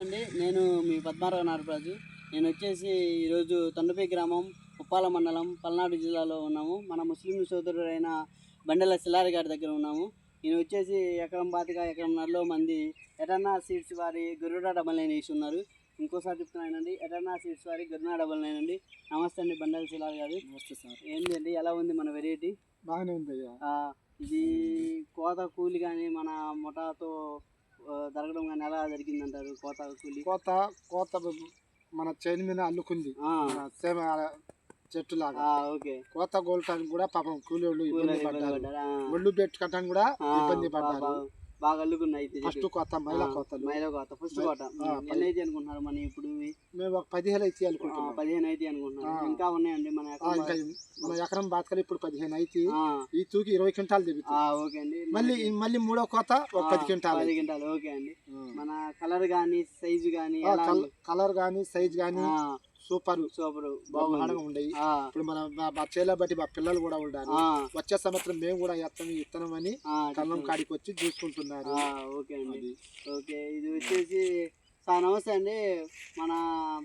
అండి నేను మీ పద్మారావు నారరాజు. నేను వచ్చేసి ఈరోజు తండపై గ్రామం ఉప్పాల మండలం పల్నాడు జిల్లాలో ఉన్నాము. మన ముస్లిం సోదరుడైన బండెల సిల్లారి గారి దగ్గర ఉన్నాము. నేను వచ్చేసి ఎకరం బాతిగా ఎకరంన్నరలో మంది ఎటర్నా సీడ్స్ వారి గరుడ డబల్ నైన్ వేసి ఉన్నారు. ఇంకోసారి చెప్తున్నానండి, ఎటర్నా సీడ్స్ వారి గరుడ డబల్ నైన్ అండి. నమస్తే అండి బండెల సిల్లారి గారు. నమస్తే సార్. ఏంటండి ఎలా ఉంది మన వెరైటీ? బాగానే ఉంది అయ్యా. ఇది కోత కూలి కానీ మన ముఠాతో జరగడం కానీ ఎలా జరిగిందంటారు? కోత మన చైన్ మీద అల్లుకుంది సేమ్ చెట్టు లాగా. ఓకే. కోత గోల్టానికి కూడా పాపం కూలి వాళ్ళు ఇబ్బంది పడ్డారు. ఒళ్ళు పెట్టుకోవటానికి కూడా ఇబ్బంది పడ్డారు. బాగా అల్లుకున్నాయి. ఫస్ట్ కోత మైలా కోత ఫస్ట్ కోత ఎన్ని అయితే అనుకుంటున్నారు మన ఇప్పుడు? మేము ఒక 15 అయితే అనుకుంటున్నాం. 15 అయితే అనుకుంటున్నాం. ఇంకా ఉన్నాయండి మన ఎకరం బాతకలు ఇప్పుడు 15 అయితే ఈ తూకి 20 క్వింటాలు దిగుతుంది. ఓకే అండి. మళ్ళీ మూడో కోత ఒక 10 క్వింటాలు. ఓకే అండి. మన కలర్ గానీ సైజు గానీ సైజ్ గానీ సూపర్ బాగా ఉండయి. ఇప్పుడు మా చేలో బట్టి మా పిల్లలు కూడా ఉండాలి. వచ్చే సంవత్సరం మేము కూడా ఇత్తనం అని కళ్ళం కాడికి వచ్చి చూసుకుంటున్నారు. ఓకే అండి. ఓకే, ఇది వచ్చేసి సార్ నమస్తే అండి. మన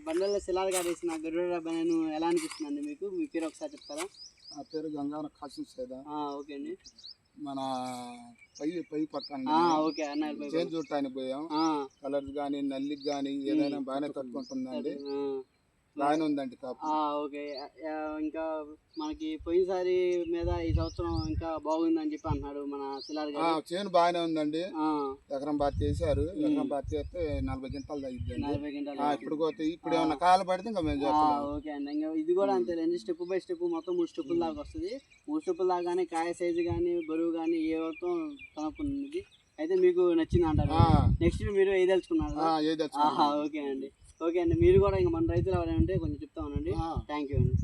బండల సిల్లారి గారు వేసిన గరుడ బనీను ఎలా అనిపిస్తుందండి మీకు? మీ పేరు ఒకసారి చెప్తారా? నా పేరు గంగాన కాశీ సేదా. ఓకే అండి. మన పై పట్టాను చేంజ్ చూడటానికి పోయాం. కలర్స్ కానీ నల్లికి కానీ ఏదైనా బాగానే తట్టుకుంటుందండి, బాగానే ఉందండి. ఓకే. ఇంకా మనకి పోయినసారి మీద ఈ సంవత్సరం ఇంకా బాగుందని చెప్పి అంటున్నాడు మన సిల్లారి గారు. చేను బాగానే ఉందండి. ఎకరం బాతి వేసారు. ఎకరం బాతి వేస్తే 40 క్వింటాలు తగ్గిద్దండి. 40 క్వింటాలు ఇప్పుడు ఏమన్నా కాలు పడితే ఇంకా మేము చేస్తాం. ఓకే అండి. ఇంకా ఇది కూడా అంతేలేండి, స్టెప్ బై స్టెప్ మొత్తం 3 స్టెప్పుల దాకా వస్తుంది. 3 స్టెప్పుల దాకా కానీ కాయ సైజు కానీ బరువు కానీ ఏ మొత్తం కనుక్కున్నది అయితే మీకు నచ్చింది అంటారు. నెక్స్ట్ మీరు ఏదలుచుకున్నారు? ఓకే అండి. ఓకే అండి. మీరు కూడా ఇంకా మన రైతులు ఎవరైనా ఉంటే కొంచెం చెప్తా ఉండండి. థ్యాంక్ యూ అండి.